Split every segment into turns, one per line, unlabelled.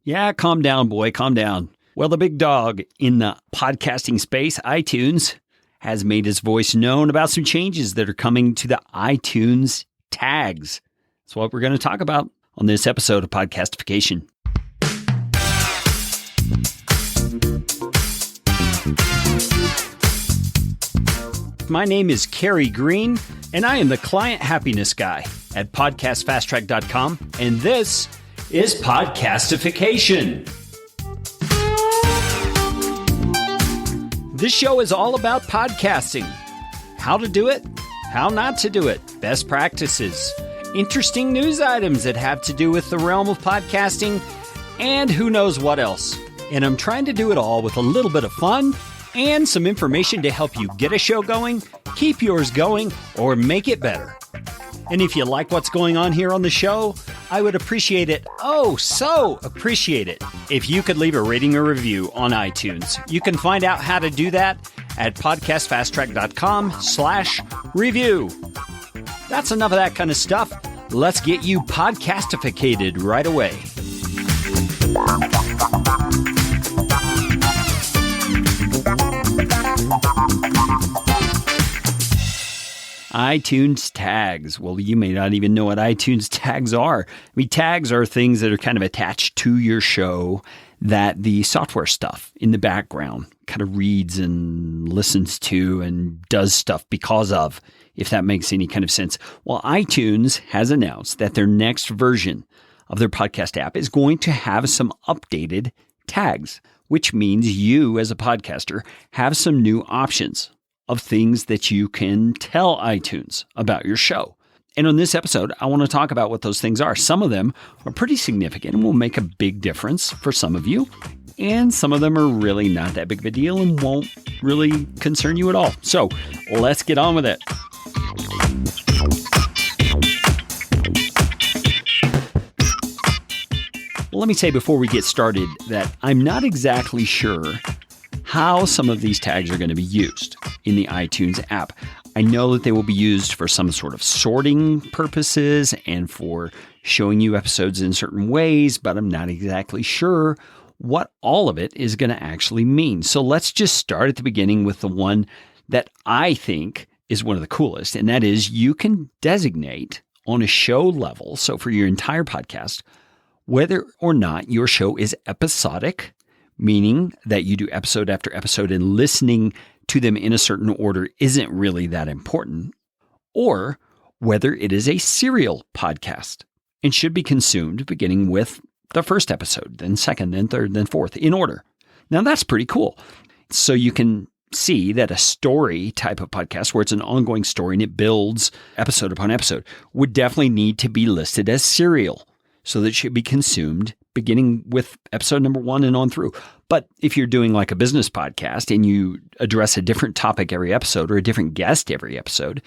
Yeah, calm down, boy, calm down. Well, the big dog in the podcasting space, iTunes, has made his voice known about some changes that are coming to the iTunes tags. That's what we're going to talk about on this episode of Podcastification. My name is Kerry Green, and I am the client happiness guy at podcastfasttrack.com, and this is Podcastification. This show is all about podcasting. How to do it, how not to do it, best practices, interesting news items that have to do with the realm of podcasting, and who knows what else. And I'm trying to do it all with a little bit of fun and some information to help you get a show going, keep yours going, or make it better. And if you like what's going on here on the show, I would appreciate it, so appreciate it, if you could leave a rating or review on iTunes. You can find out how to do that at podcastfasttrack.com/review. That's enough of that kind of stuff. Let's get you podcastificated right away. iTunes tags. Well, you may not even know what iTunes tags are. I mean, tags are things that are kind of attached to your show that the software stuff in the background kind of reads and listens to and does stuff because of, if that makes any kind of sense. Well, iTunes has announced that their next version of their podcast app is going to have some updated tags, which means you as a podcaster have some new options of things that you can tell iTunes about your show. And on this episode, I want to talk about what those things are. Some of them are pretty significant and will make a big difference for some of you. And some of them are really not that big of a deal and won't really concern you at all. So let's get on with it. Well, let me say before we get started that I'm not exactly sure how some of these tags are going to be used in the iTunes app. I know that they will be used for some sort of sorting purposes and for showing you episodes in certain ways, but I'm not exactly sure what all of it is going to actually mean. So let's just start at the beginning with the one that I think is one of the coolest, and that is you can designate on a show level, so for your entire podcast, whether or not your show is episodic, meaning that you do episode after episode and listening to them in a certain order isn't really that important, or whether it is a serial podcast and should be consumed beginning with the first episode, then second, then third, then fourth, in order. Now that's pretty cool. So you can see that a story type of podcast where it's an ongoing story and it builds episode upon episode would definitely need to be listed as serial, so that it should be consumed beginning with episode number 1 and on through. But if you're doing like a business podcast and you address a different topic every episode or a different guest every episode,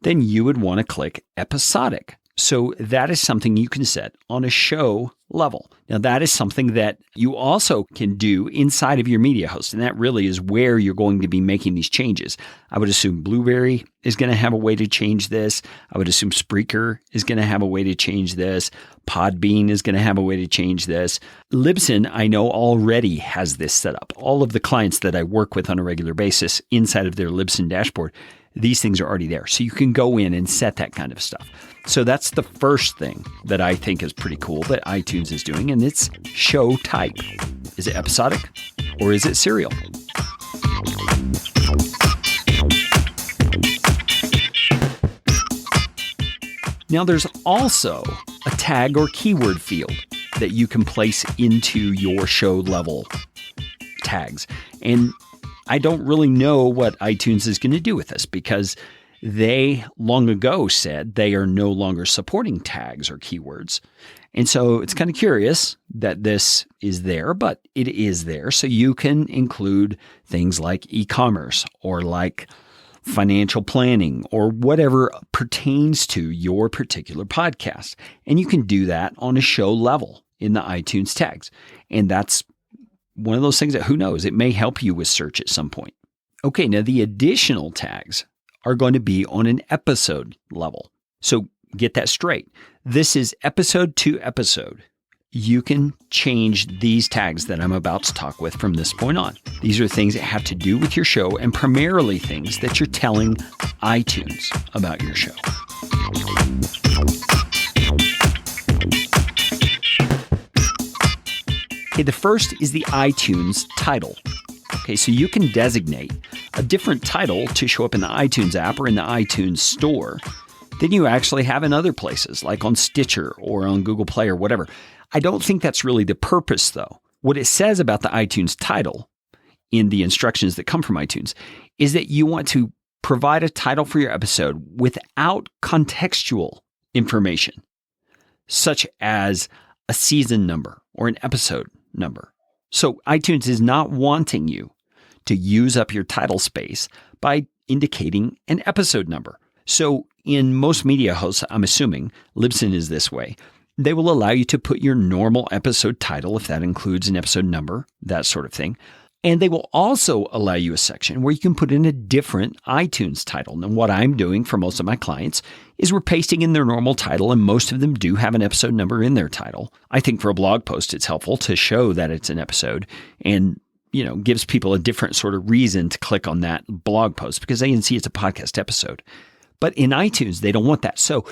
then you would want to click episodic. So that is something you can set on a show level. Now that is something that you also can do inside of your media host. And that really is where you're going to be making these changes. I would assume Blubrry is going to have a way to change this. I would assume Spreaker is going to have a way to change this. Podbean is going to have a way to change this. Libsyn, I know, already has this set up. All of the clients that I work with on a regular basis inside of their Libsyn dashboard, these things are already there. So you can go in and set that kind of stuff. So that's the first thing that I think is pretty cool that iTunes is doing, and it's show type. Is it episodic or is it serial? Now there's also a tag or keyword field that you can place into your show level tags. And I don't really know what iTunes is going to do with this because they long ago said they are no longer supporting tags or keywords. And so it's kind of curious that this is there, but it is there. So you can include things like e-commerce or like financial planning or whatever pertains to your particular podcast. And you can do that on a show level in the iTunes tags. And that's one of those things that, who knows, it may help you with search at some point. Okay, now the additional tags are going to be on an episode level. So get that straight. This is episode to episode. you can change these tags that I'm about to talk with from this point on. These are things that have to do with your show and primarily things that you're telling iTunes about your show. Okay, the first is the iTunes title. Okay, so you can designate a different title to show up in the iTunes app or in the iTunes store than you actually have in other places, like on Stitcher or on Google Play or whatever. I don't think that's really the purpose, though. What it says about the iTunes title in the instructions that come from iTunes is that you want to provide a title for your episode without contextual information, such as a season number or an episode number. So iTunes is not wanting you to use up your title space by indicating an episode number. So in most media hosts, I'm assuming, Libsyn is this way, they will allow you to put your normal episode title, if that includes an episode number, that sort of thing. And they will also allow you a section where you can put in a different iTunes title. And what I'm doing for most of my clients is we're pasting in their normal title, and most of them do have an episode number in their title. I think for a blog post, it's helpful to show that it's an episode and, gives people a different sort of reason to click on that blog post because they can see it's a podcast episode. But in iTunes, they don't want that. So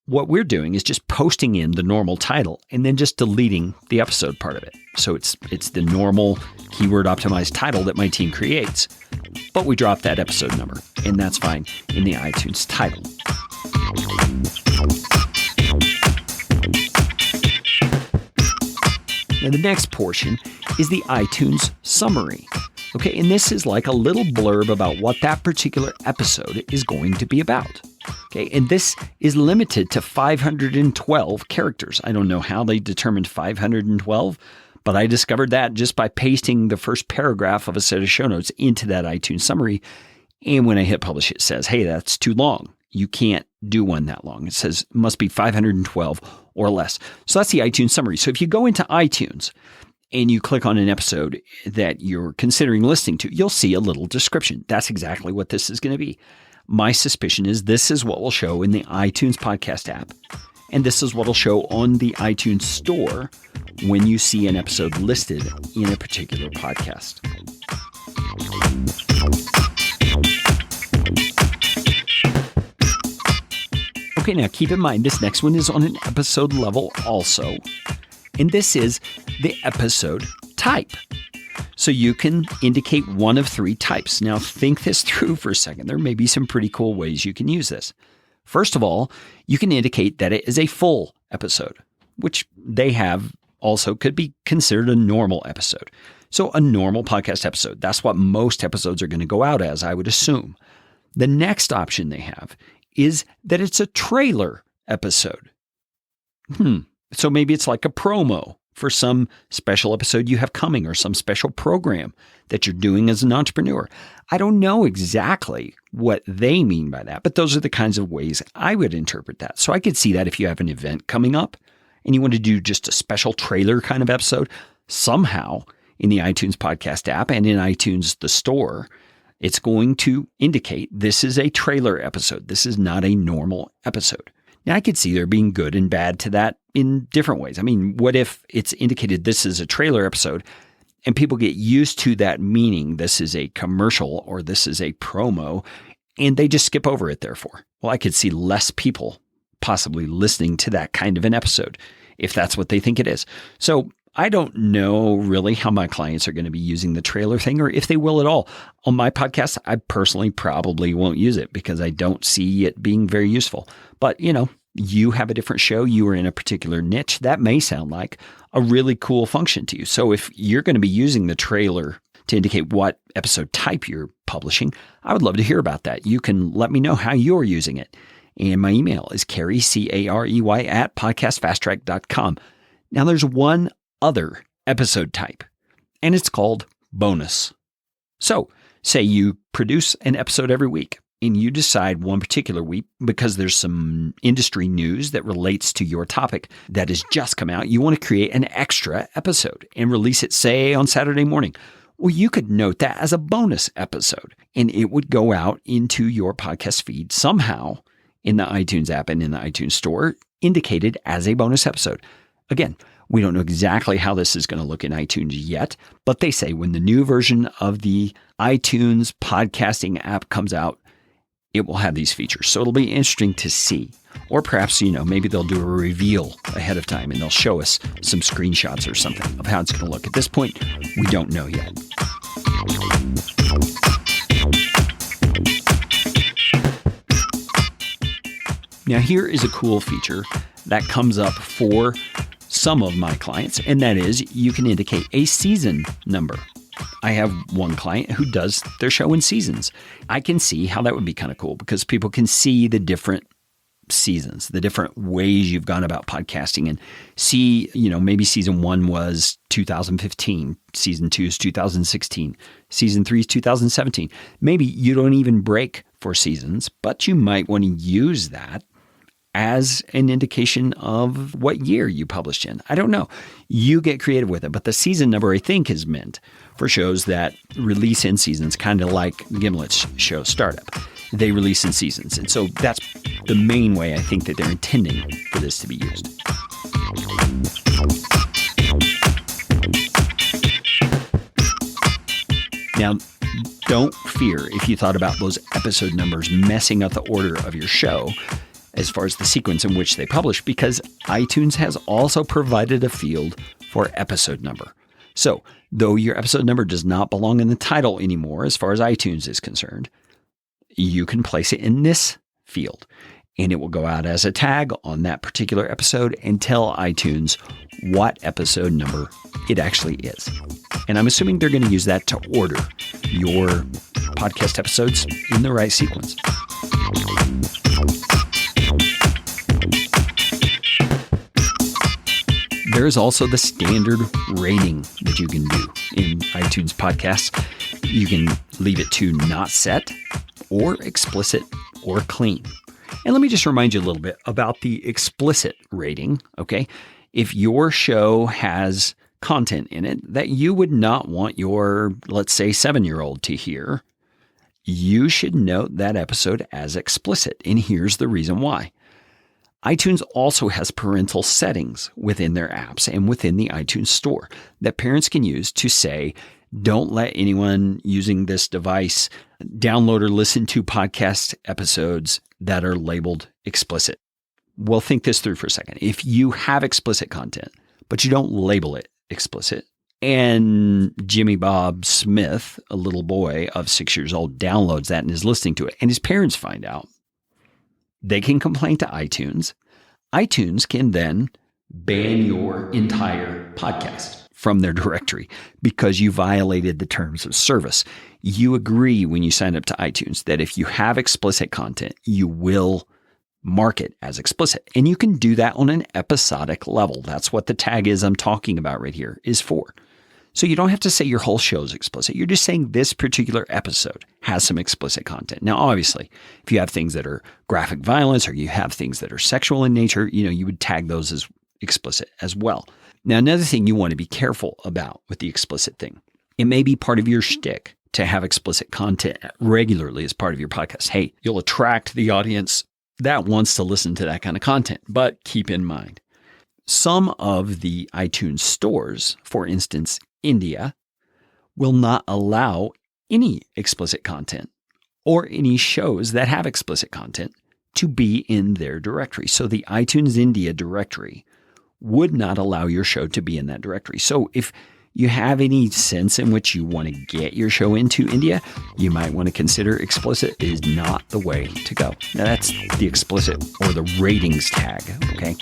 what we're doing is just posting in the normal title and then just deleting the episode part of it. So it's the normal keyword optimized title that my team creates, but we drop that episode number, and that's fine in the iTunes title. Now the next portion is the iTunes summary. Okay, and this is like a little blurb about what that particular episode is going to be about. Okay, and this is limited to 512 characters. I don't know how they determined 512, but I discovered that just by pasting the first paragraph of a set of show notes into that iTunes summary. And when I hit publish, it says, hey, that's too long. You can't do one that long. It says it must be 512 or less. So that's the iTunes summary. So if you go into iTunes and you click on an episode that you're considering listening to, you'll see a little description. That's exactly what this is going to be. My suspicion is this is what will show in the iTunes podcast app, and this is what will show on the iTunes store when you see an episode listed in a particular podcast. Okay, now keep in mind this next one is on an episode level also, and this is the episode type. So you can indicate one of three types. Now think this through for a second. There may be some pretty cool ways you can use this. First of all, you can indicate that it is a full episode, which they have also could be considered a normal episode. So a normal podcast episode, that's what most episodes are going to go out as, I would assume. The next option they have is that it's a trailer episode. So maybe it's like a promo for some special episode you have coming or some special program that you're doing as an entrepreneur. I don't know exactly what they mean by that, but those are the kinds of ways I would interpret that. So I could see that if you have an event coming up and you want to do just a special trailer kind of episode, somehow in the iTunes podcast app and in iTunes, the store, it's going to indicate this is a trailer episode. This is not a normal episode. Now, I could see there being good and bad to that in different ways. I mean, what if it's indicated this is a trailer episode and people get used to that meaning this is a commercial or this is a promo and they just skip over it therefore? Well, I could see less people possibly listening to that kind of an episode if that's what they think it is. So I don't know really how my clients are going to be using the trailer thing or if they will at all. On my podcast, I personally probably won't use it because I don't see it being very useful. But, you have a different show, you are in a particular niche, that may sound like a really cool function to you. So if you're going to be using the trailer to indicate what episode type you're publishing, I would love to hear about that. You can let me know how you're using it. And my email is Carey, Carey, at podcastfasttrack.com. Now there's one other episode type, and it's called bonus. So say you produce an episode every week and you decide one particular week, because there's some industry news that relates to your topic that has just come out, you want to create an extra episode and release it, say, on Saturday morning. Well, you could note that as a bonus episode, and it would go out into your podcast feed somehow in the iTunes app and in the iTunes store, indicated as a bonus episode. Again, We don't know exactly how this is going to look in iTunes yet, but they say when the new version of the iTunes podcasting app comes out, it will have these features. So it'll be interesting to see. Or perhaps, maybe they'll do a reveal ahead of time and they'll show us some screenshots or something of how it's going to look. At this point, we don't know yet. Now, here is a cool feature that comes up for some of my clients, and that is you can indicate a season number. I have one client who does their show in seasons. I can see how that would be kind of cool because people can see the different seasons, the different ways you've gone about podcasting, and see, maybe season 1 was 2015, season 2 is 2016, season 3 is 2017. Maybe you don't even break for seasons, but you might want to use that as an indication of what year you published in. I don't know. You get creative with it, but the season number, I think, is meant for shows that release in seasons, kind of like Gimlet's show Startup. They release in seasons. And so that's the main way I think that they're intending for this to be used. Now, don't fear if you thought about those episode numbers messing up the order of your show as far as the sequence in which they publish, because iTunes has also provided a field for episode number. So, though your episode number does not belong in the title anymore as far as iTunes is concerned, you can place it in this field, and it will go out as a tag on that particular episode and tell iTunes what episode number it actually is. And I'm assuming they're going to use that to order your podcast episodes in the right sequence. There is also the standard rating that you can do in iTunes podcasts. You can leave it to not set, or explicit, or clean. And let me just remind you a little bit about the explicit rating, okay? If your show has content in it that you would not want your, let's say, 7-year-old to hear, you should note that episode as explicit. And here's the reason why. iTunes also has parental settings within their apps and within the iTunes store that parents can use to say, don't let anyone using this device download or listen to podcast episodes that are labeled explicit. Well, think this through for a second. If you have explicit content, but you don't label it explicit, and Jimmy Bob Smith, a little boy of 6 years old, downloads that and is listening to it, and his parents find out, they can complain to iTunes. iTunes can then ban your entire podcast from their directory because you violated the terms of service. You agree when you sign up to iTunes that if you have explicit content, you will mark it as explicit. And you can do that on an episodic level. That's what the tag is I'm talking about right here is for. So you don't have to say your whole show is explicit. You're just saying this particular episode has some explicit content. Now, obviously, if you have things that are graphic violence or you have things that are sexual in nature, you would tag those as explicit as well. Now, another thing you want to be careful about with the explicit thing, it may be part of your shtick to have explicit content regularly as part of your podcast. Hey, you'll attract the audience that wants to listen to that kind of content, but keep in mind, some of the iTunes stores, for instance, India, will not allow any explicit content or any shows that have explicit content to be in their directory. So the iTunes India directory would not allow your show to be in that directory. So if you have any sense in which you want to get your show into India, you might want to consider explicit is not the way to go. Now that's the explicit or the ratings tag, okay?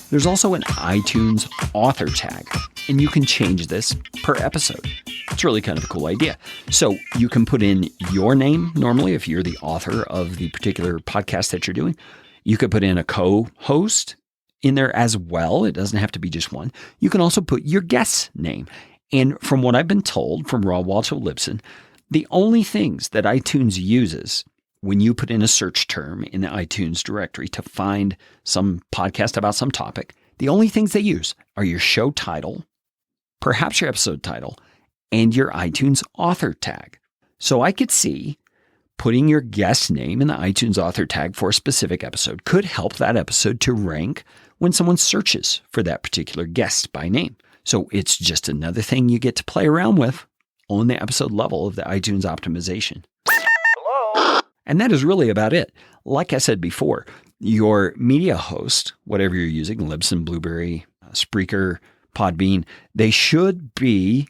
There's also an iTunes author tag, and you can change this per episode. It's really kind of a cool idea. So you can put in your name normally if you're the author of the particular podcast that you're doing. You could put in a co-host in there as well. It doesn't have to be just one. You can also put your guest's name. And from what I've been told from Rob Walsh of Libsyn, the only things that iTunes uses when you put in a search term in the iTunes directory to find some podcast about some topic, the only things they use are your show title, perhaps your episode title, and your iTunes author tag. So I could see putting your guest name in the iTunes author tag for a specific episode could help that episode to rank when someone searches for that particular guest by name. So it's just another thing you get to play around with on the episode level of the iTunes optimization.
Hello?
And that is really about it. Like I said before, your media host, whatever you're using, Libsyn, Blubrry, Spreaker, Podbean, they should be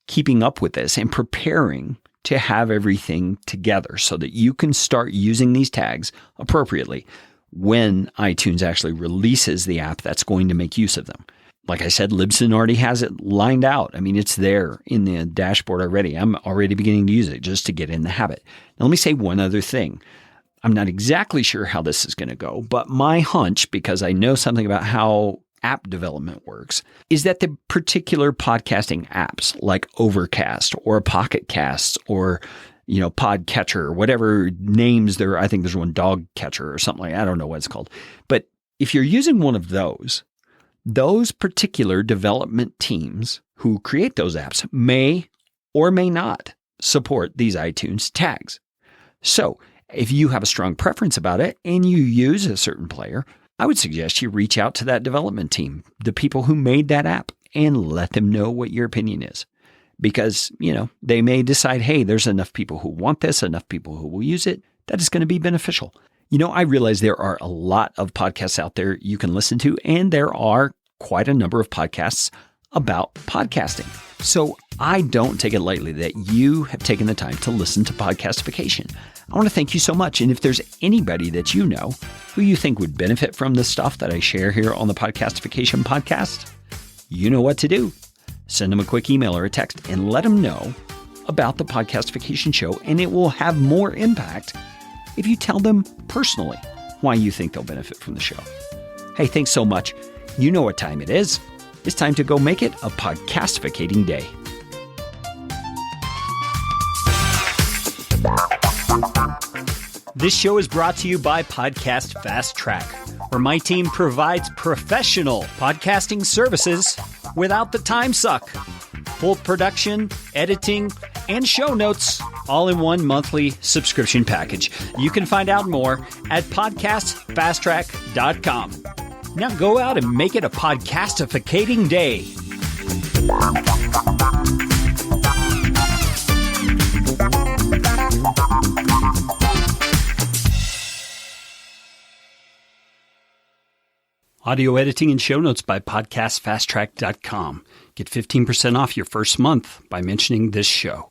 keeping up with this and preparing to have everything together so that you can start using these tags appropriately when iTunes actually releases the app that's going to make use of them. Like I said, Libsyn already has it lined out. I mean, it's there in the dashboard already. I'm already beginning to use it just to get in the habit. Now, let me say one other thing. I'm not exactly sure how this is going to go, but my hunch, because I know something about how app development works, is that the particular podcasting apps like Overcast or Pocket Casts or Podcatcher or whatever names there, I think there's one, Dog Catcher or something like that. I don't know what it's called. But if you're using one of those particular development teams who create those apps may or may not support these iTunes tags. So if you have a strong preference about it and you use a certain player, I would suggest you reach out to that development team, the people who made that app, and let them know what your opinion is. Because, they may decide, hey, there's enough people who want this, enough people who will use it, that is going to be beneficial. I realize there are a lot of podcasts out there you can listen to, and there are quite a number of podcasts about podcasting. So I don't take it lightly that you have taken the time to listen to Podcastification. I want to thank you so much. And if there's anybody that you know who you think would benefit from the stuff that I share here on the Podcastification podcast, you know what to do. Send them a quick email or a text and let them know about the Podcastification show, and it will have more impact if you tell them personally why you think they'll benefit from the show. Hey, thanks so much. You know what time it is. It's time to go make it a podcastificating day. This show is brought to you by Podcast Fast Track, where my team provides professional podcasting services without the time suck. Full production, editing, and show notes, all in one monthly subscription package. You can find out more at podcastfasttrack.com. Now go out and make it a podcastificating day. Audio editing and show notes by podcastfasttrack.com. Get 15% off your first month by mentioning this show.